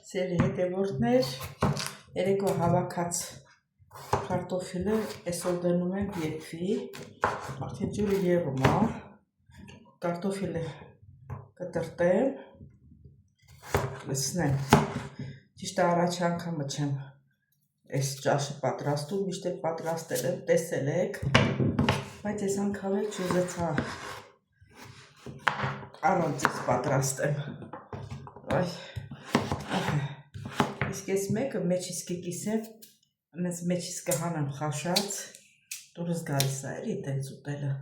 Սերի հետևորդներ, երեկո հավաքած կարտոֆիլը այսօր դնում ենք երկվի, արդեն ջուրը եղում է, կարտոֆիլը կտրտեմ, լցնեմ, ճիշտ առաջ անգամը չեմ այս ճաշը պատրաստում, միշտ էլ պատրաստել եմ, տեսել եք, բայց այս անգամ էլ չուզեցա առանց ես պատրաստեմ, իսկ ես մեկը մեջից կկիսեմ, մեզ մեջից կհանեմ խաշած, դուրս գալիս է էլի տենց ուտելը,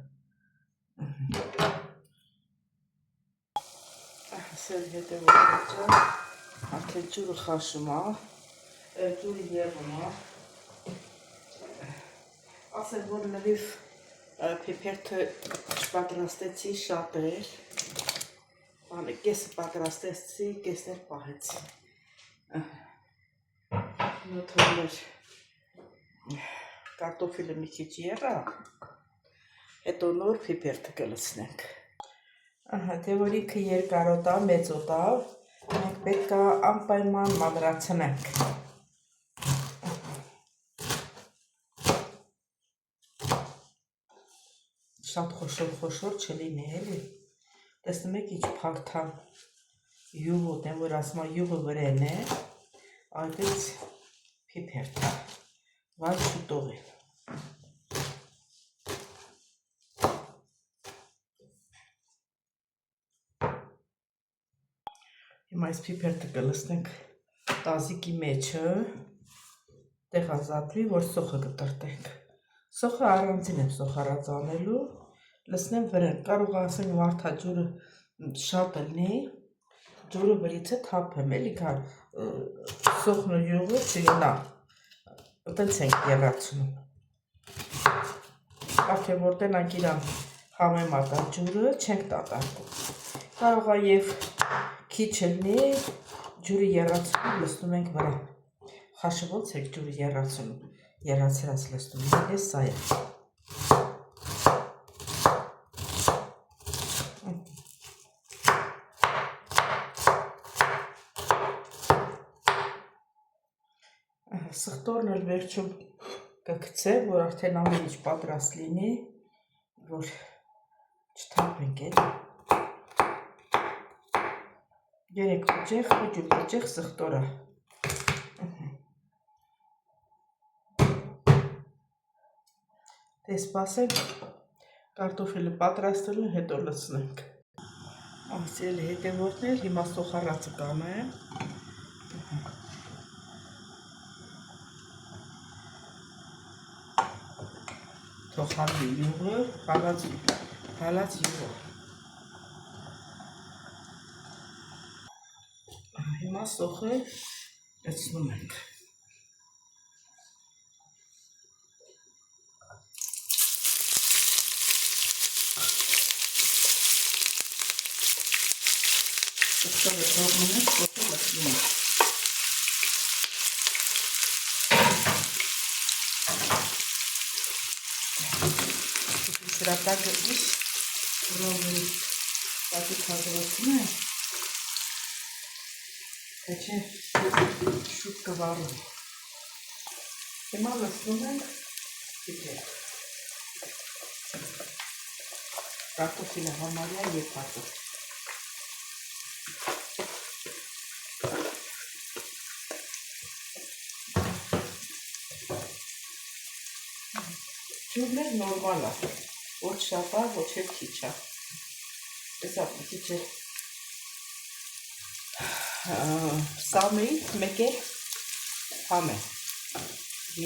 սեր հետևորդներ, արդեն ջուրը խաշում է, ջուրը եղում է, ասեմ, որ լրիվ պիպերթը չպատրաստեցի շատ էր, կեսը պատրաստեցի, կեսն էլ պահեցի, նոթորներ կարտոֆիլը մի քիչ եղա, հետո նոր պիպերթը կլցնենք, դե որ ինքը երկար օտավ, մեծ օտավ, մենք պետք է անպայման մանրացնենք, շատ խոշոր չլինի էլի, տեսնում եք ինչ փարթամ յուղ ուտեմ, որ ասում յուղը վրեն է, այդպես պիպերթ, վայ շուտով է, հիմա այս պիպերթը կլցնենք տազիկի մեջը, տեղազատվի, որ սոխը կտրտենք, սոխը առանձին եմ սոխարած անելու, լցնեմ վրան, կարող ասենք վարդաջուրը շատ լնի, ջուրը վրիցը թափեմ, էլի կար սոխն ու յուղը չգնա, տենց ենք եղացնում, արդեն որտենանք իրան համեմ ատան ջուրը, չենք տատարկում, կարող է և քիչ լնի, ջուրը եղացնում, լցնում ենք վրան, խաշը ոնց եք ջուրը եղացրած լցնում, ես սա է, սխտորն էլ վերջում կգցեմ, որ արդեն ամեն ինչ պատրաստ լինի, որ չթափենք էլի, 3 օջեղ սխտորա, դե սպասենք կարտոֆիլը պատրաստելու, հետո լցնենք, սիրելի հետևորդներ, հիմա սոխարածը կանեմ, թող հալվի յուղը, հալած յուղը, հիմա սոխը լցնում ենք, սոխը թողնում ենք, սոխը լցնում ենք, սրատակը իս ռոմի տատի կազրոցում է, թե չէ շուտ կվարում, հիմա լցնում ենք պիպերթ, կարտոֆիլը համարյա եփած է, ջուրն էլ նորմալ է, ոչ շատ է, ոչ էլ քիչ է, տեսա քիչ է, սամից մեկ է համ է,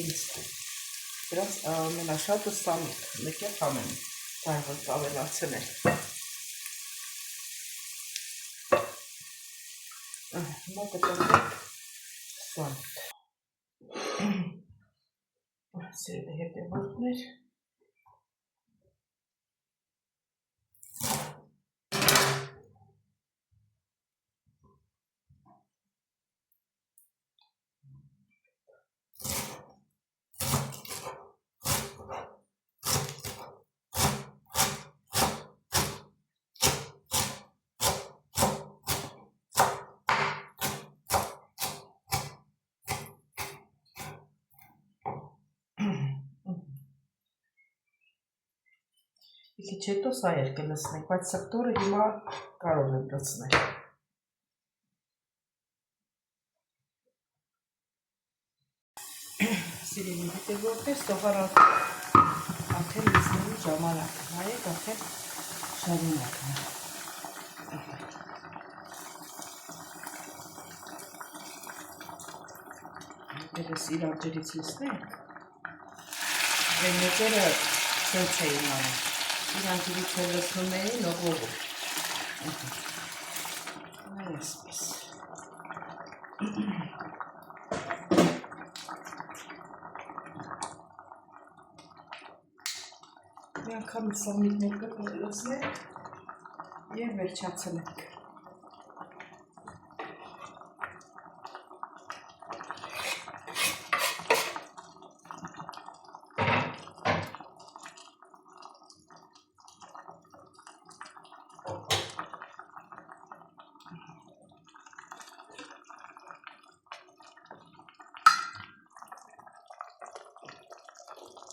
ինձ, դրանց ամենաշատը սամիկ, մեկ է համ եմ, կարող կավելացնել, հիմա կտրվենք սամիկ, սիրելի հետևորդներ, քիչ հետո սա էլ կլցնենք, բայց սխտորը հիմա կարող եմ լցնել։ Սիրելի հետևորդներ, սոխարը արդեն լցնելու ժամանակը, նայեք, արդեն ժամանակն է։ Դերս իրար ջրից լցնենք, մեկերը սենց էին անում, իրանք ջրից էլ լցնում էին օղողով։ Այսպես։ Մի անգամ սամիտներ լցնենք և վերջացնենք։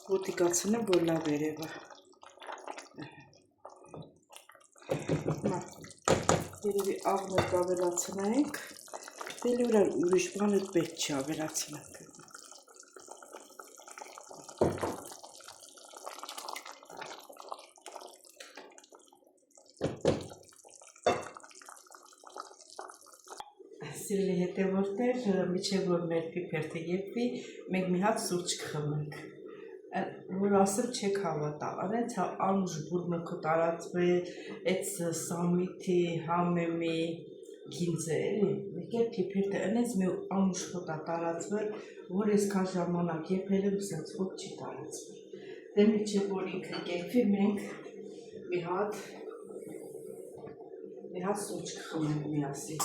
Ոտիկացնեմ, որ լավ երևա։ Երևի աղն էլ կավելացնենք, դելի վրա ուրիշ բան էլ պետք չի ավելացնենք։ Սիրելի հետևորդներ, միջև որ մեր պիպերտը եփվի, մենք մի հատ սուրճ կխմենք։ Որ ասեմ չեք հավատա, անենց անուշ բուրմնքը տարածվե, այդ սամիթի, համեմի գինձը էլի, եկեր պիպերտը անենց մի անուշ խոտա տարածվել, որ այսքան ժամանակ եփել եմ, սենց խոտ չի տարածվել։ Դե միջև որ ինքը կեփվի, մենք մի հատ սուրճ կխմենք միասին։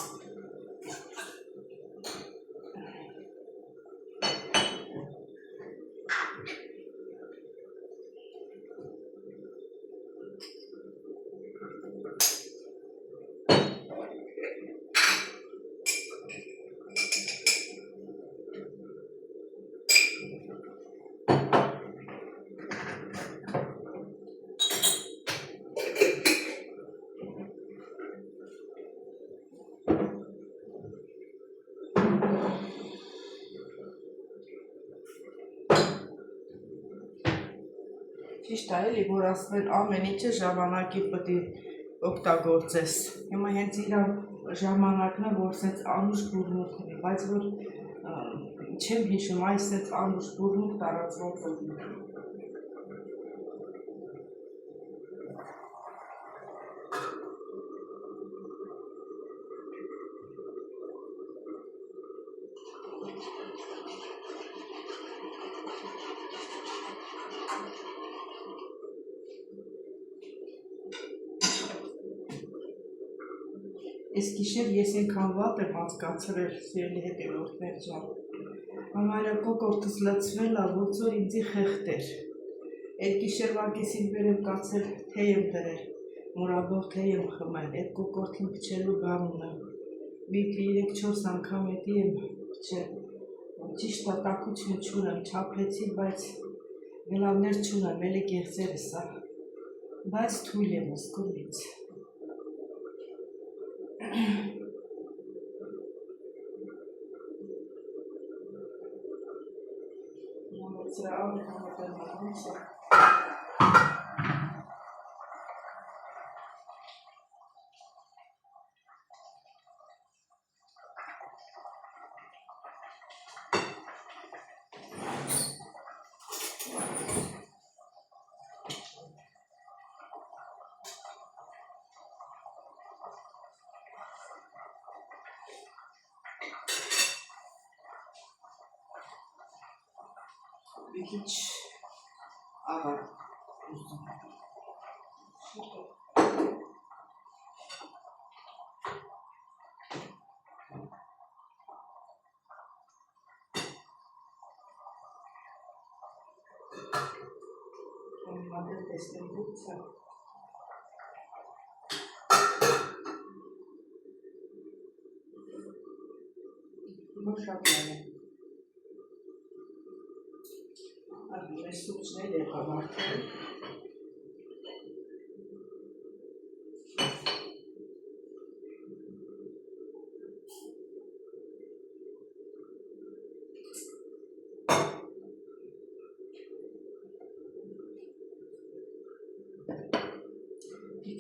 Ճիշտ է էլի, որ ասում են ամեն ինչը ժամանակի պետք է օգտագործես։ Հիմա հենց իր ժամանակն է, որ սենց անուշ բուրմունք ունի, բայց որ չեմ հիշում այս սենց անուշ բուրմունք տարածված ունի։ Այս գիշեր ես ենքան վատ եմ անցկացրել, սիրելի հետևորդներ ջան։ Համարյա կոկորդս լցվել է, ոնց որ ինձի խեղդեր։ Այդ գիշերվա կեսին վեր եմ կացել, թեյ եմ դրել, մուրաբով թեյ եմ խմել, այդ կոկորդին փչելու բան ունեմ։ Մի 3-4 անգամ էդի եմ փչել։ Ճիշտ է, տաքություն չունեմ, չափեցի, բայց գլավներ չունեմ, էլի գեղձերս է։ Բայց թույլ եմ զգում ինձ։ Մի քիչ աղա ուզում եմ։ Համադել տեսնեմ դուքցա։ Հիմա շատ լավ է։ Մեր սուրճն էլ եկավ արդեն։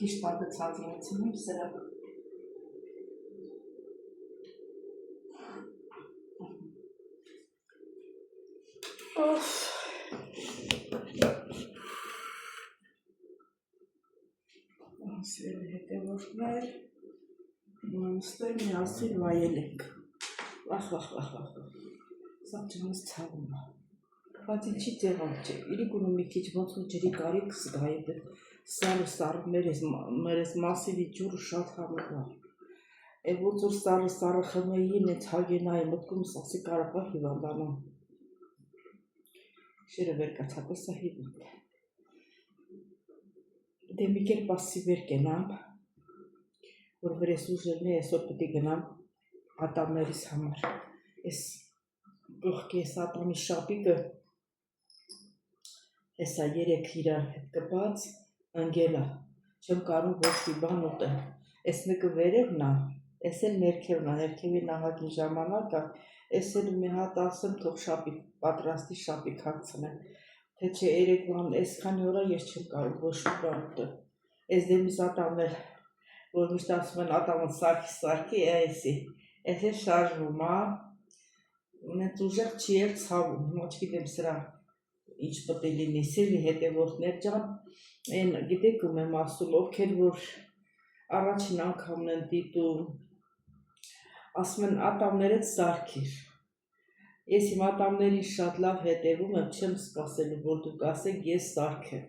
քիչ տակցած ինձնիմ սրա Սիրելի հետևորդներ, նստել միասին վայել ենք։ Վախ, սա ջանց ցավում է։ Բայց ինչի ձևանք չէ, իրիկունու մի քիչ ոնց որ ջրի կարիք զգա է, սարը մեր մասիվի ջուրը շատ համեղ է։ Է ոնց որ սարը խմեին է ցագենայի մտքումս ասի կարող է հիվանդանամ։ Շերը վեր կացած է հիվանդ։ Դե մի կերպ ասի վեր կենամ, որ վրես ուժելն է, այսօր պետք է գնամ ատամներիս համար։ Այս կողքի այս ատամի շապիկը, հեսա 3 իրար հետ կպած, ընգել է, չեմ կարող ոչ մի բան ուտել։ Այս մեկը վերևն է, այս էլ ներքևն է, ներքևի նահագին ժամանակ է, այս էլ մի հատ ասեմ թող շապիկ, պատրաստի շապիկ հագցնեմ։ Թե չէ երեկվան այսքանի օր ես չեմ կարող ոչ մի բան ուտել։ Այս դեմիս ատամներ, որ միշտ ասում են ատամն սարքի, այսի, այս էլ շարժվում է, նենց ուժեղ չի էլ ցավում, հիմա չգիտեմ սրա ինչ պետք է լինի, սիրելի հետևորդներ ջան, այն գիտեք ում եմ ասում, ովքեր որ առաջին անգամն են դիտում, ասում են ատամներդ սարքիր։ Ես իմ ատամներին շատ լավ հետևում եմ, չեմ սպասելու, որ դուք ասեք ես սարքեմ։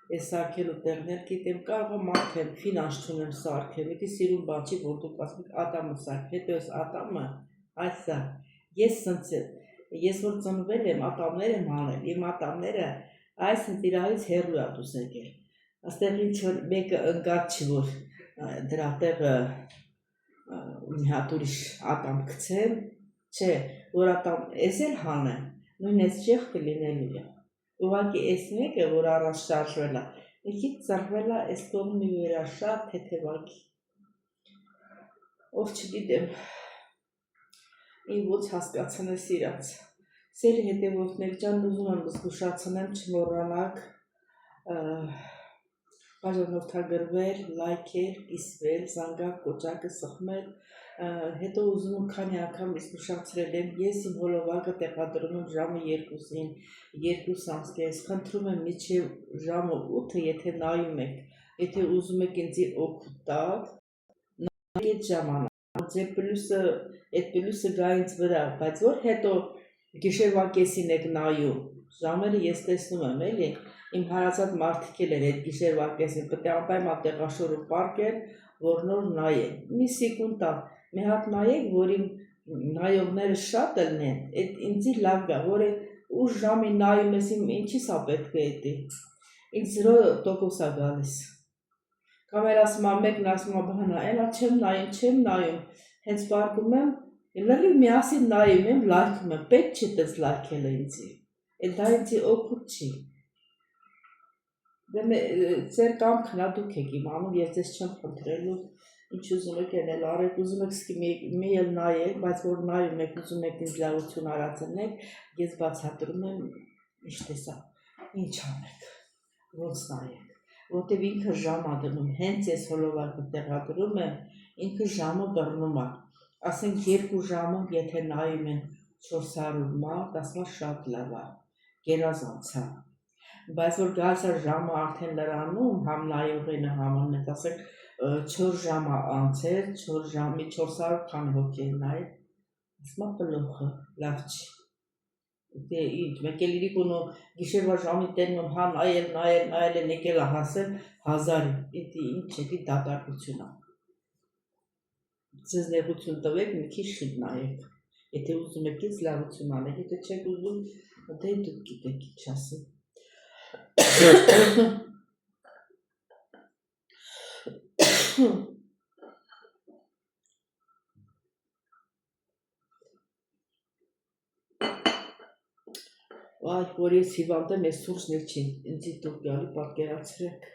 Ես սարքելու տեղներ գիտեմ, կարող եմ արդեն ֆինանս չունեմ սարքեմ, եթե սիրուն բան չի, որ դուք ասեք ատամը սարք, հետո այս ատամը, այսա, ես որ ծնվել եմ, ատամներ եմ անել, իմ ատամները այս ընտիրահից հեռու է դուս եկել։ Աստեղ ինչ որ մեկը ընկած չի, որ դրա տեղը մի հատ ուրիշ ատամ գցեմ, չէ, որ ատամ ես էլ հանեմ, նույն այս չեղ կլինելու է։ Ուղղակի այս մեկը, որ առանց շարժվել է, մի քիչ ծռվել է, այս կողմի վրա շատ թեթևակի։ Ով չգիտեմ, ոնց հասկացնես իրաց։ Սերի հետևորդներ ջան, ուզում եմ զգուշացնեմ, չմոռանաք բաժանորդագրվել, լայքել, կիսվել, զանգակ կոճակը սխմել, հետո ուզում եմ քանի անգամ զգուշացրել եմ, ես իմ հոլովակը տեղադրում եմ ժամը 2-ին, 2:30, խնդրում եմ մինչև ժամը 8-ը, եթե նայում եք, եթե ուզում եք ինձ օգուտ տալ, նայեք այդ ժամանակ, ձեր պլյուսը, այդ պլյուսը գա ինձ վրա, բայց որ հետո գիշերվա կեսին եք նայում, ժամերը ես տեսնում եմ, էլի, իմ հարազատ մարդիկ էլ են այդ գիշերվա կեսին, պետք է անպայման տեղաշորը պարկել, որ նոր նայեն, մի սեկունդ մի հատ նայեք, որ իմ նայողները շատ ելնեն, այդ ինձի լավ գա, որ ուր ժամի նայում ես իմ ինչի սա պետք է էդի, ինձ 0% է գալիս, կամ էլ ասում եմ, մեկն ասում եմ, բանա, էլա չեմ նայում, հենց պարկում եմ, լրիվ միասին նայում եմ, լայքում եմ, պետք չի տես լայքելը ինձի, դա ինձի օգուտ չի, ձեր կամքն ա դուք եք իմանում, ես ձեզ չեմ խնդրելու, ինչ ուզում եք էլ արեք, ուզում եք մի էլ նայեք, բայց որ նայում եք, ուզում եք ինձ լավություն արածնեք, ես բացատրում եմ, ինչ տեսա, ինչ անեք, ոնց նայեք, որտև ինքը ժամ ա դնում, հենց ես հոլովակը տեղադրում եմ, ինքը ժամը բռնում ա, ասենք 2 ժամում, եթե նայում են 400 մարդ, ասում ա շատ լավ ա, գերազանց ա, բայց որ գալիս ա ժամը արդեն լրանում, համ նայողինը համանեց, ասենք 4 ժամ ա անցել, 4 ժամի 400 քանի հոգի են նայել, ասում ա պլոխը, լավ չի, դե ինչ, մեկ էլ իրիկունու գիշերվա ժամի տենում, հա նայել են եկել ա հասել 1000-ի, ինչ էդի դատարկություն ա, ձեզ նեղություն տվեք, մի քիչ շուտ նայեք, եթե ուզում եք ինձ լավություն անեք, եթե չեք ուզում, դե դուք գիտեք ինչ ասեմ։ Այ, որ ես հիվանդ եմ, ես սուրճն էլ չի ինձի դուր գալի, պատկերացրեք։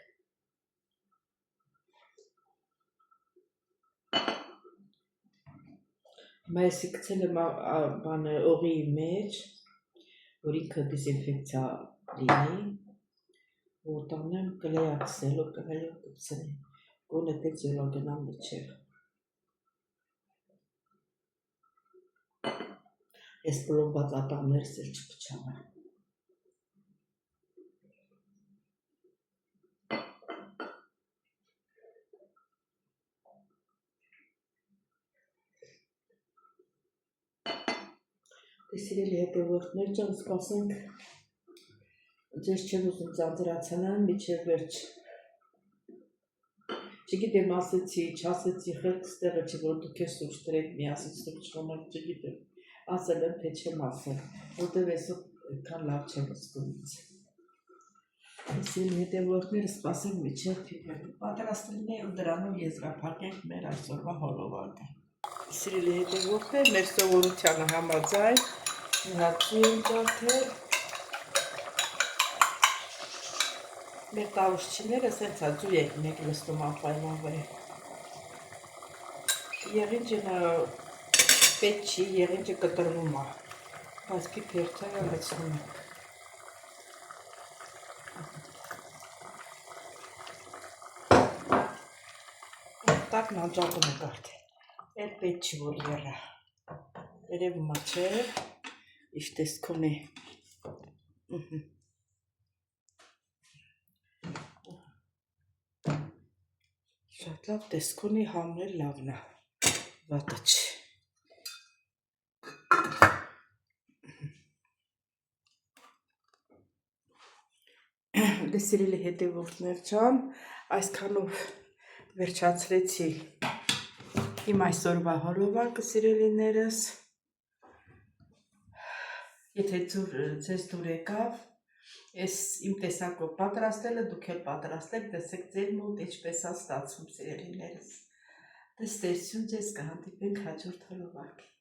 Հիմա եսի գցել եմ օղիի մեջ, որ ինքը դիզինֆեկցիա լինի, որտանեմ կլեյակսելով կհայով կպցնի, գոնե պետք ելագնամ միջև։ Ես պլոմբած ատամներս էլ չպչավը։ Սիրելի հետևորդներ ջան, սպասենք ձեզ չեմ ուզում ծանծրացնեմ միջև վերջ։ Չգիտեմ ասեցի, չասեցի խելքս տեղը չի, որ դուք ես սուրճ տրեք միասիցնում չխոմակ, չգիտեմ, ասել եմ, թե չեմ ասել, որտև այսօր այդքան լավ չեմ զգում ինձ։ Սիրելի հետևորդները սպասենք միջև փիփերին պատրաստելն է ու դրանով եզրափակենք մեր այսօրվա հոլովակը։ Սիրելի հետևորդներ, մեր սովորությանը համաձայն հացի եմ ջարդել, մեր տավուշչիները սենց աջու ենք մեկ լստում ապայման վրա։ Եղինջը պետ չի, եղինջը կտրվում է, բայց փիփերթը լցնում ենք։ Տակն անջատում ենք արդեն, էլ պետ չի որ եղա, երևում է չէ, ինչ տեսք ունի։ Շատ լավ տեսք ունի, համն էլ լավն է, վատը չի։ Դե սիրելի հետևորդներ ջան, այսքանով վերջացրեցի իմ այսօրվա հոլովակը սիրելիներս։ Եթե ձեզ դուր եկավ, ես իմ տեսակով պատրաստելը, դուք էլ պատրաստեք, տեսեք ձեր մոտ ինչպես է ստացվում սիրելիներս։ Դե ստերություն ձեզ կհանդիպենք հաջորդ հոլովակի։